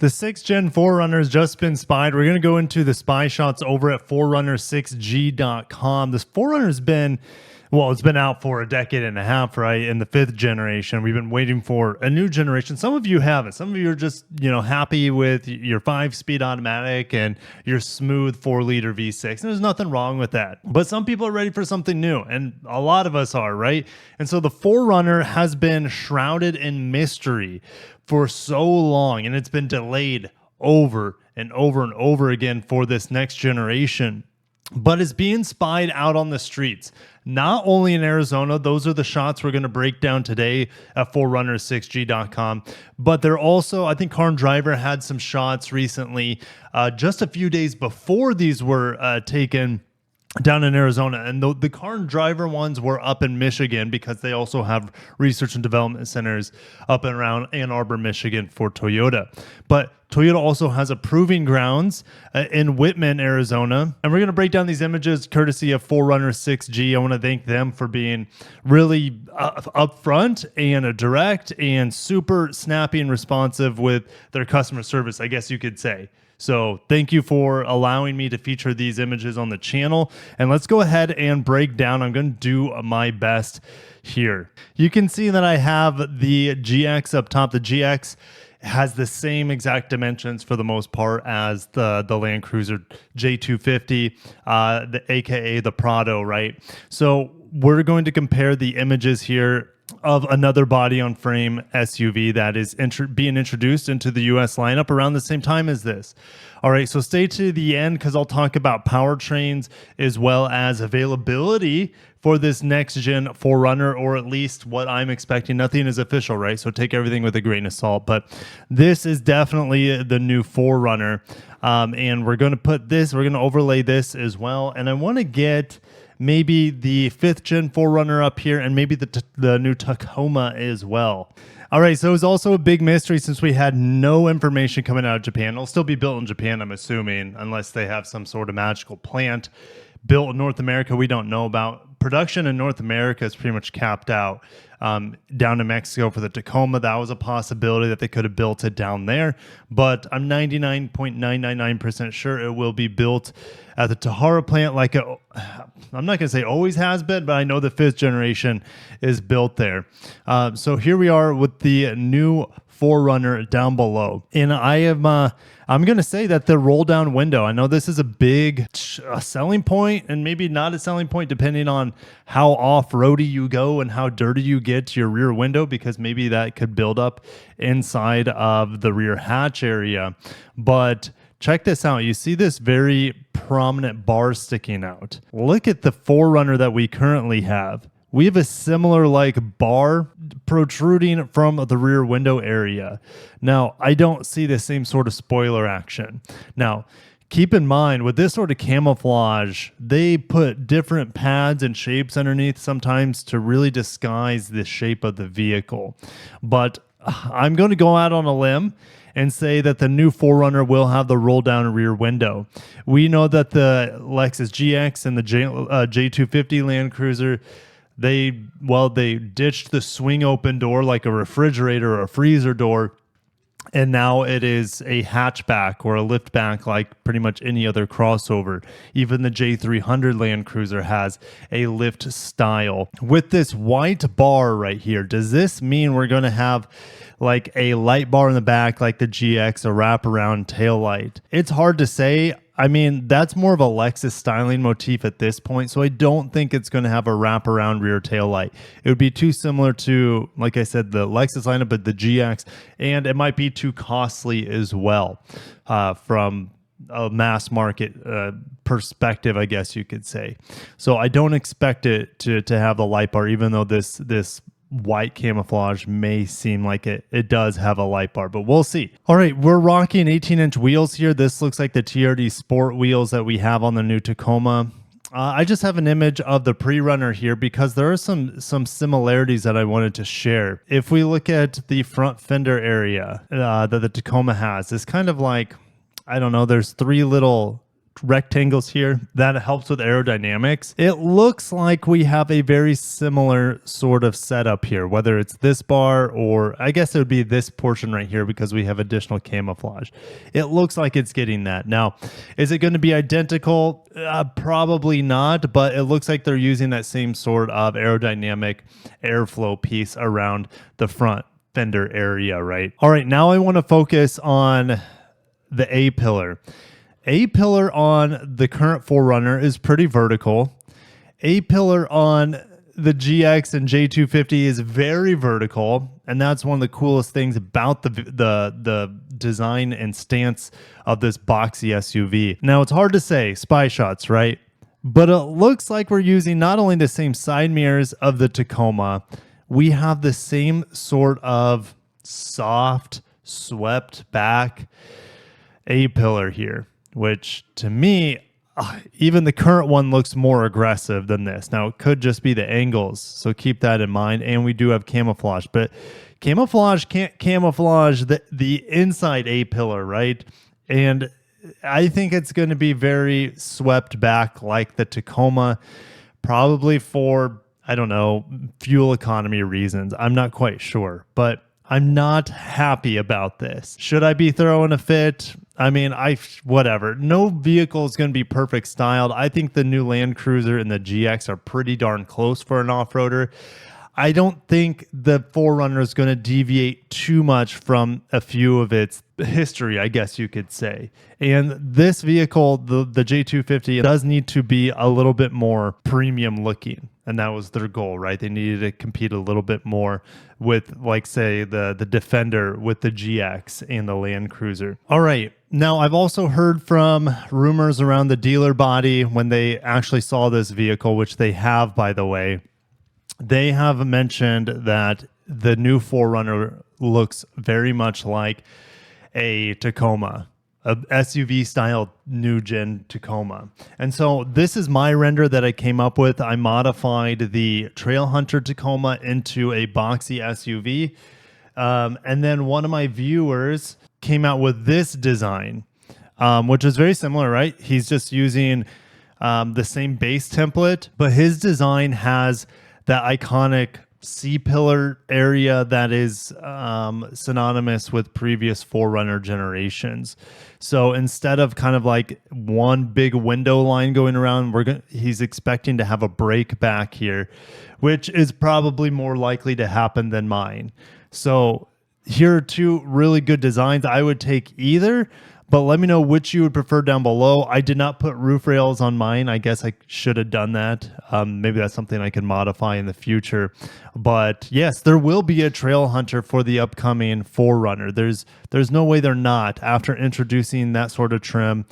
The 6th Gen 4Runner has just been spied. We're going to go into the spy shots over at 4runner6g.com. This 4Runner has been, well, it's been out for a decade and a half, right? In the 5th generation. We've been waiting for a new generation. Some of you haven't. Some of you are just, happy with your 5-speed automatic and your smooth 4-liter V6. And there's nothing wrong with that. But some people are ready for something new, and a lot of us are, right? And so the 4Runner has been shrouded in mystery for so long, and it's been delayed over and over and over again for this next generation, but is being spied out on the streets, not only in Arizona. Those are the shots we're going to break down today at 4runner6g.com, but they're also, I think Car and Driver had some shots recently, just a few days before these were taken down in Arizona. And the Car and Driver ones were up in Michigan because they also have research and development centers up and around Ann Arbor, Michigan for Toyota. But Toyota also has a proving grounds in Whitman, Arizona. And we're going to break down these images courtesy of 4Runner6G. I want to thank them for being really upfront and direct and super snappy and responsive with their customer service, I guess you could say. So thank you for allowing me to feature these images on the channel. And let's go ahead and break down. I'm going to do my best here. You can see that I have the GX up top. The GX has the same exact dimensions for the most part as the Land Cruiser J250, aka the Prado, right? So we're going to compare the images here of another body-on-frame SUV that is being introduced into the U.S. lineup around the same time as this. All right, so stay to the end because I'll talk about powertrains as well as availability for this next-gen 4Runner, or at least what I'm expecting. Nothing is official, right? So take everything with a grain of salt. But this is definitely the new 4Runner, and we're going to overlay this as well. And I want to get maybe the 5th Gen 4Runner up here, and maybe the new Tacoma as well. All right, so it was also a big mystery since we had no information coming out of Japan. It'll still be built in Japan, I'm assuming, unless they have some sort of magical plant built in North America we don't know about. Production in North America is pretty much capped out. Down in Mexico for the Tacoma, that was a possibility that they could have built it down there, but I'm 99.999% sure it will be built at the Tahara plant. I'm not going to say always has been, but I know the 5th generation is built there. So here we are with the new 4Runner down below, and I'm going to say that the roll down window, I know this is a big selling point, and maybe not a selling point depending on how off-roady you go and how dirty you get to your rear window, because maybe that could build up inside of the rear hatch area. But check this out. You see this very prominent bar sticking out. Look at the 4Runner that we currently have. We have a similar bar protruding from the rear window area. Now, I don't see the same sort of spoiler action. Now, keep in mind, with this sort of camouflage, they put different pads and shapes underneath sometimes to really disguise the shape of the vehicle. But I'm going to go out on a limb and say that the new 4Runner will have the roll-down rear window. We know that the Lexus GX and the J250 Land Cruiser, they ditched the swing open door like a refrigerator or a freezer door, and now it is a hatchback or a liftback like pretty much any other crossover. Even the J300 Land Cruiser has a lift style. With this white bar right here, does this mean we're going to have like a light bar in the back like the GX, a wraparound tail light? It's hard to say. I mean, that's more of a Lexus styling motif at this point, so I don't think it's going to have a wraparound rear tail light. It would be too similar to, like I said, the Lexus lineup, but the GX, and it might be too costly as well from a mass market perspective, I guess you could say. So I don't expect it to have the light bar, even though this white camouflage may seem like it does have a light bar, but we'll see. All right, we're rocking 18-inch wheels here. This looks like the TRD Sport wheels that we have on the new Tacoma. I just have an image of the pre-runner here because there are some similarities that I wanted to share. If we look at the front fender area that the Tacoma has, it's kind of like, I don't know, there's 3 little rectangles here. That helps with aerodynamics. It looks like we have a very similar sort of setup here, whether it's this bar or I guess it would be this portion right here because we have additional camouflage. It looks like it's getting that. Now, is it going to be identical? Probably not, but it looks like they're using that same sort of aerodynamic airflow piece around the front fender area, right? All right, now I want to focus on the A-pillar. A-pillar on the current 4Runner is pretty vertical. A-pillar on the GX and J250 is very vertical, and that's one of the coolest things about the design and stance of this boxy SUV. Now, it's hard to say, spy shots, right? But it looks like we're using not only the same side mirrors of the Tacoma, we have the same sort of soft, swept back A-pillar here, which to me, even the current one looks more aggressive than this. Now, it could just be the angles, so keep that in mind. And we do have camouflage, but camouflage can't camouflage the inside A-pillar, right? And I think it's going to be very swept back like the Tacoma, probably for, I don't know, fuel economy reasons. I'm not quite sure, but I'm not happy about this. Should I be throwing a fit? I mean, whatever. No vehicle is going to be perfect styled. I think the new Land Cruiser and the GX are pretty darn close for an off-roader. I don't think the 4Runner is going to deviate too much from a few of its history, I guess you could say. And this vehicle, the J250, does need to be a little bit more premium looking. And that was their goal, right? They needed to compete a little bit more with, like, say, the Defender with the GX and the Land Cruiser. All right. Now, I've also heard from rumors around the dealer body when they actually saw this vehicle, which they have, by the way. They have mentioned that the new 4Runner looks very much like a Tacoma, a SUV-style new-gen Tacoma. And so this is my render that I came up with. I modified the Trail Hunter Tacoma into a boxy SUV. And then one of my viewers came out with this design, which is very similar, right? He's just using the same base template, but his design has that iconic C-pillar area that is synonymous with previous 4Runner generations. So instead of kind of like one big window line going around, he's expecting to have a break back here, which is probably more likely to happen than mine. So here are two really good designs. I would take either, but let me know which you would prefer down below. I did not put roof rails on mine. I guess I should have done that. Maybe that's something I can modify in the future. But yes, there will be a Trail Hunter for the upcoming 4Runner. There's no way they're not, after introducing that sort of trim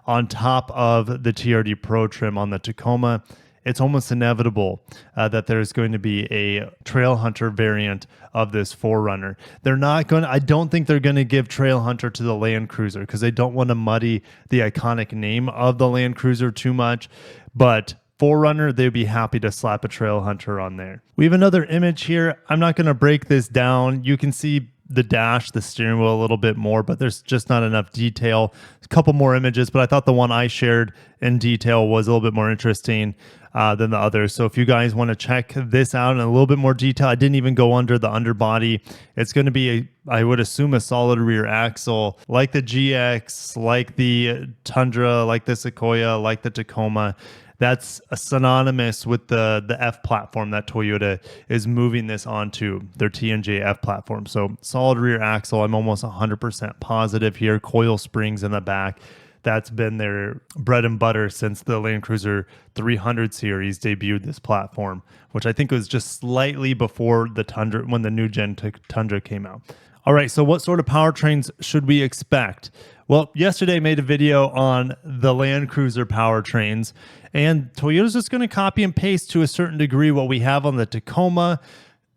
on top of the TRD Pro trim on the Tacoma. It's almost inevitable that there's going to be a Trail Hunter variant of this 4Runner. I don't think they're going to give Trail Hunter to the Land Cruiser because they don't want to muddy the iconic name of the Land Cruiser too much. But 4Runner, they'd be happy to slap a Trail Hunter on there. We have another image here. I'm not going to break this down. You can see the dash, the steering wheel a little bit more, but there's just not enough detail. A couple more images, but I thought the one I shared in detail was a little bit more interesting than the others. So if you guys want to check this out in a little bit more detail, I didn't even go under the underbody. It's going to be, I would assume, a solid rear axle, like the GX, like the Tundra, like the Sequoia, like the Tacoma. That's synonymous with the F platform that Toyota is moving this onto, their TNJ F platform. So solid rear axle, I'm almost 100% positive here. Coil springs in the back. That's been their bread and butter since the Land Cruiser 300 series debuted this platform, which I think was just slightly before the Tundra, when the new gen Tundra came out. All right, so what sort of powertrains should we expect? Well, yesterday I made a video on the Land Cruiser powertrains, and Toyota's just going to copy and paste to a certain degree what we have on the Tacoma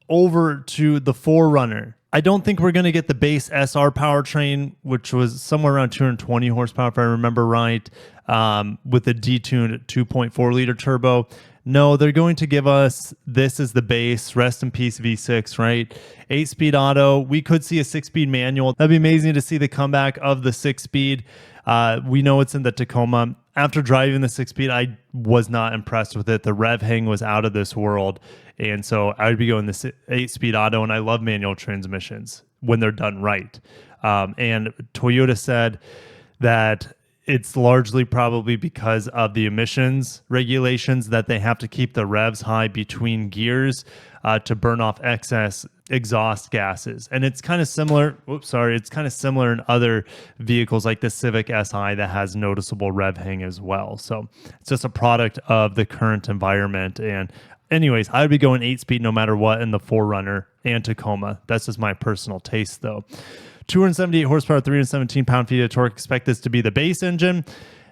over to the 4Runner. I don't think we're going to get the base SR powertrain, which was somewhere around 220 horsepower, if I remember right, with the detuned 2.4 liter turbo. No, they're going to give us, this is the base, rest in peace V6, right? 8-speed auto. We could see a 6-speed manual. That'd be amazing to see the comeback of the 6-speed. We know it's in the Tacoma. after driving the 6-speed, I was not impressed with it. The rev hang was out of this world. And so I would be going the 8-speed auto, and I love manual transmissions when they're done right. And Toyota said that it's largely probably because of the emissions regulations that they have to keep the revs high between gears to burn off excess exhaust gases. And it's kind of similar. It's kind of similar in other vehicles like the Civic Si that has noticeable rev hang as well. So it's just a product of the current environment. And anyways, I would be going 8-speed no matter what in the 4Runner and Tacoma. That's just my personal taste, though. 278 horsepower, 317 pound-feet of torque. Expect this to be the base engine.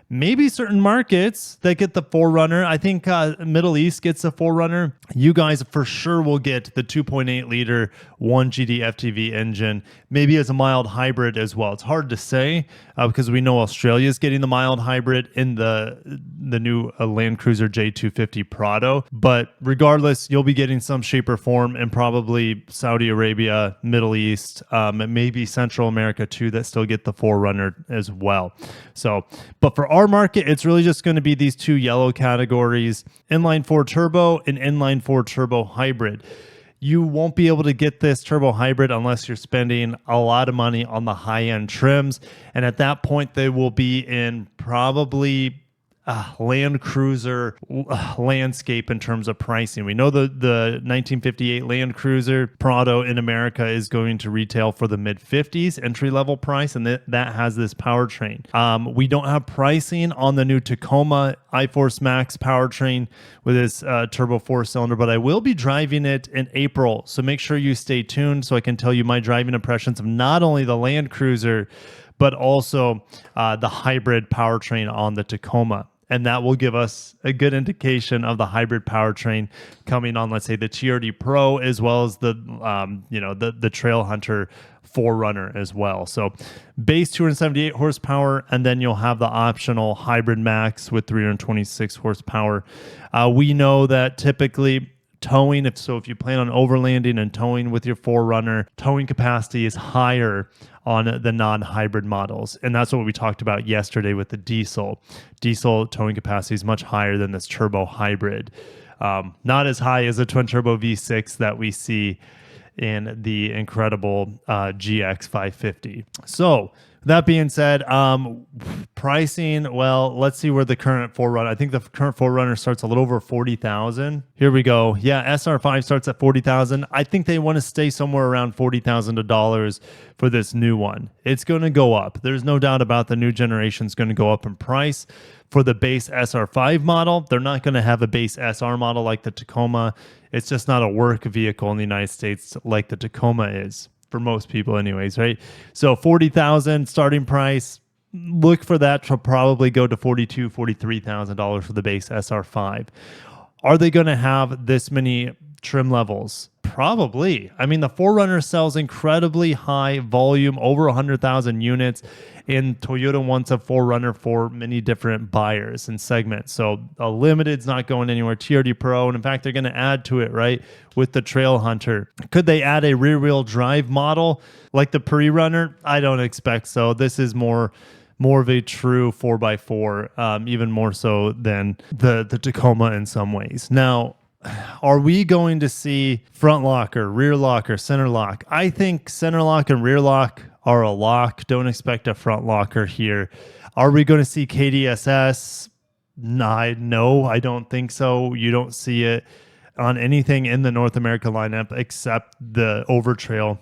Maybe certain markets that get the 4Runner. I think Middle East gets a 4Runner. You guys for sure will get the 2.8 liter 1GD FTV engine, maybe as a mild hybrid as well. It's hard to say because we know Australia is getting the mild hybrid in the new Land Cruiser J250 Prado. But regardless, you'll be getting some shape or form in probably Saudi Arabia, Middle East, maybe Central America too, that still get the 4Runner as well. So, but for our market, it's really just going to be these two yellow categories: inline 4 turbo and inline 4 turbo hybrid. You won't be able to get this turbo hybrid unless you're spending a lot of money on the high-end trims. And at that point, they will be in probably Land Cruiser landscape in terms of pricing. We know the 1958 Land Cruiser Prado in America is going to retail for the mid-50s entry-level price, and that has this powertrain. We don't have pricing on the new Tacoma iForce Max powertrain with this turbo 4-cylinder, but I will be driving it in April, so make sure you stay tuned so I can tell you my driving impressions of not only the Land Cruiser, but also the hybrid powertrain on the Tacoma. And that will give us a good indication of the hybrid powertrain coming on, let's say, the TRD Pro, as well as the Trail Hunter 4Runner as well. So base 278 horsepower, and then you'll have the optional hybrid max with 326 horsepower. We know that typically towing, if you plan on overlanding and towing with your 4Runner, towing capacity is higher on the non-hybrid models. And that's what we talked about yesterday with the diesel. Diesel towing capacity is much higher than this turbo hybrid. Not as high as a twin turbo V6 that we see in the incredible GX 550. So that being said, pricing, well, let's see where the current 4Runner, I think the current 4Runner starts a little over 40,000. Here we go. Yeah, SR5 starts at 40,000. I think they want to stay somewhere around $40,000 for this new one. It's going to go up. There's no doubt about the new generation is going to go up in price. For the base SR5 model, they're not going to have a base SR model like the Tacoma. It's just not a work vehicle in the United States like the Tacoma is. For most people anyways, right? So 40,000 starting price. Look for that to probably go to $42,000, $43,000 for the base SR5. Are they going to have this many trim levels? Probably. I mean, the 4Runner sells incredibly high volume, over 100,000 units, and Toyota wants a 4Runner for many different buyers and segments. So a limited's not going anywhere. TRD Pro, and in fact, they're going to add to it, right, with the Trail Hunter. Could they add a rear-wheel drive model like the Pre-Runner? I don't expect so. This is more of a true 4x4, even more so than the Tacoma in some ways. Now, are we going to see front locker, rear locker, center lock? I think center lock and rear lock are a lock. Don't expect a front locker here. Are we going to see KDSS? No, I don't think so. You don't see it on anything in the North America lineup except the Overtrail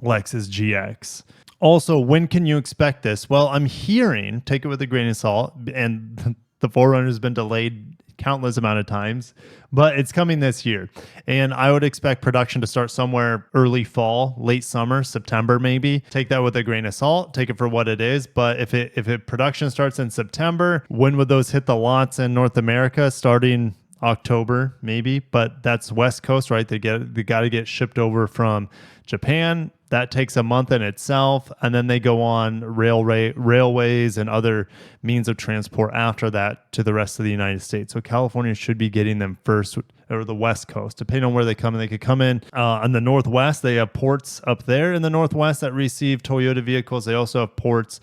Lexus GX. Also, when can you expect this? Well, I'm hearing, take it with a grain of salt, and the 4Runner has been delayed countless amount of times, but it's coming this year. And I would expect production to start somewhere early fall, late summer, September maybe. Take that with a grain of salt, take it for what it is. But if it production starts in September, when would those hit the lots in North America? Starting October maybe, but that's West Coast, right? They got to get shipped over from Japan. That takes a month in itself, and then they go on railways and other means of transport after that to the rest of the United States. So California should be getting them first, or the West Coast, depending on where they come in. They could come in on the Northwest. They have ports up there in the Northwest that receive Toyota vehicles. They also have ports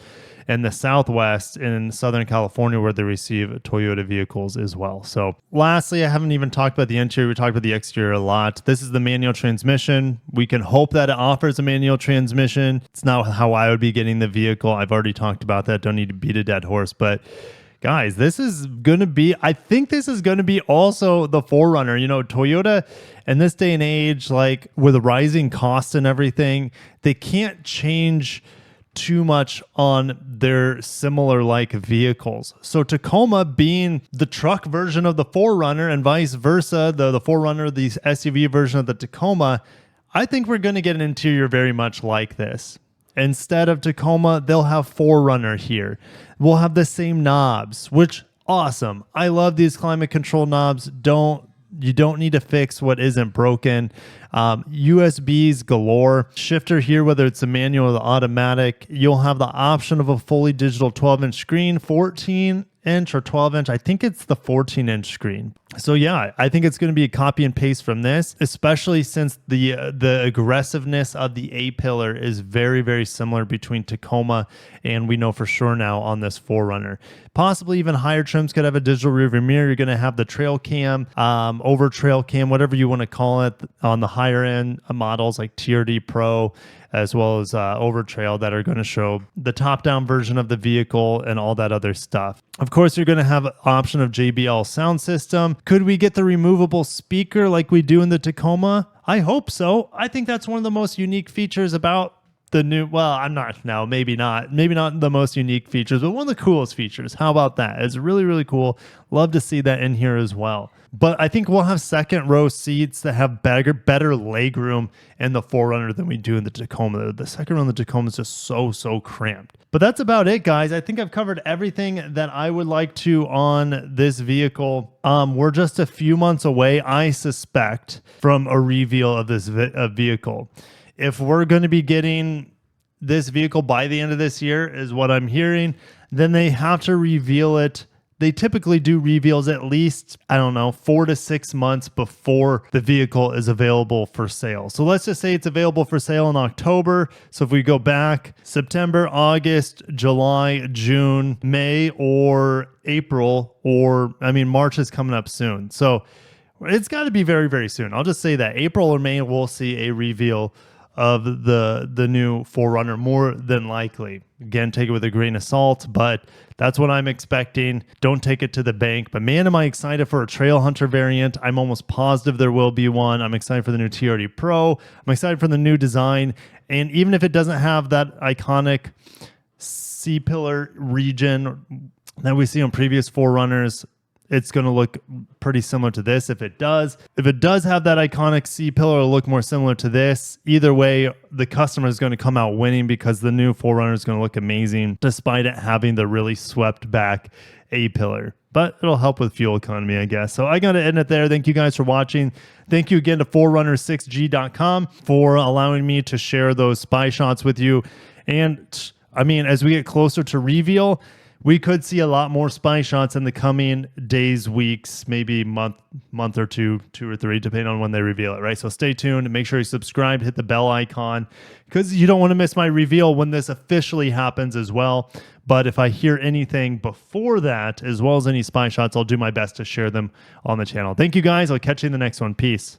in the Southwest in Southern California where they receive Toyota vehicles as well. So lastly, I haven't even talked about the interior. We talked about the exterior a lot. This is the manual transmission. We can hope that it offers a manual transmission. It's not how I would be getting the vehicle. I've already talked about that. Don't need to beat a dead horse, but guys, this is going to be, I think this is going to be also the 4Runner. You know, Toyota in this day and age, like with rising costs and everything, they can't change too much on their similar like vehicles. So Tacoma being the truck version of the 4Runner and vice versa, the 4Runner, the SUV version of the Tacoma, I think we're going to get an interior very much like this. Instead of Tacoma, they'll have 4Runner here. We'll have the same knobs, which awesome. I love these climate control knobs. You don't need to fix what isn't broken. USBs galore. Shifter here, whether it's a manual or the automatic. You'll have the option of a fully digital 12-inch screen, 14-inch or 12-inch. I think it's the 14-inch screen. So yeah, I think it's going to be a copy and paste from this, especially since the aggressiveness of the A-pillar is very, very similar between Tacoma and we know for sure now on this 4Runner. Possibly even higher trims could have a digital rearview mirror. You're going to have the trail cam, over trail cam, whatever you want to call it, on the higher end models like TRD Pro, as well as over trail that are going to show the top-down version of the vehicle and all that other stuff. Of course, you're going to have an option of JBL sound system. Could we get the removable speaker like we do in the Tacoma? I hope so. I think that's one of the most unique features about the new, well, I'm not, no, maybe not the most unique features, but one of the coolest features. How about that? It's really, really cool. Love to see that in here as well. But I think we'll have second row seats that have better legroom in the 4Runner than we do in the Tacoma. The second row in the Tacoma is just so cramped. But that's about it, guys. I think I've covered everything that I would like to on this vehicle. We're just a few months away, I suspect, from a reveal of this vehicle. If we're going to be getting this vehicle by the end of this year, is what I'm hearing, then they have to reveal it. They typically do reveals at least, 4 to 6 months before the vehicle is available for sale. So let's just say it's available for sale in October. So if we go back September, August, July, June, May, or April, or March is coming up soon. So it's got to be very, very soon. I'll just say that April or May, we'll see a reveal of the new 4Runner, more than likely. Again, take it with a grain of salt, but that's what I'm expecting. Don't take it to the bank. But man, am I excited for a Trail Hunter variant. I'm almost positive there will be one. I'm excited for the new TRD Pro. I'm excited for the new design. And even if it doesn't have that iconic C-pillar region that we see on previous 4Runners, it's going to look pretty similar to this. If it does have that iconic C-pillar, it'll look more similar to this. Either way, the customer is going to come out winning because the new 4Runner is going to look amazing despite it having the really swept back A-pillar. But it'll help with fuel economy, I guess. So I got to end it there. Thank you guys for watching. Thank you again to 4runner6g.com for allowing me to share those spy shots with you. And as we get closer to reveal, we could see a lot more spy shots in the coming days, weeks, maybe month or two or three, depending on when they reveal it, right? So stay tuned and make sure you subscribe, hit the bell icon, because you don't want to miss my reveal when this officially happens as well. But if I hear anything before that, as well as any spy shots, I'll do my best to share them on the channel. Thank you guys. I'll catch you in the next one. Peace.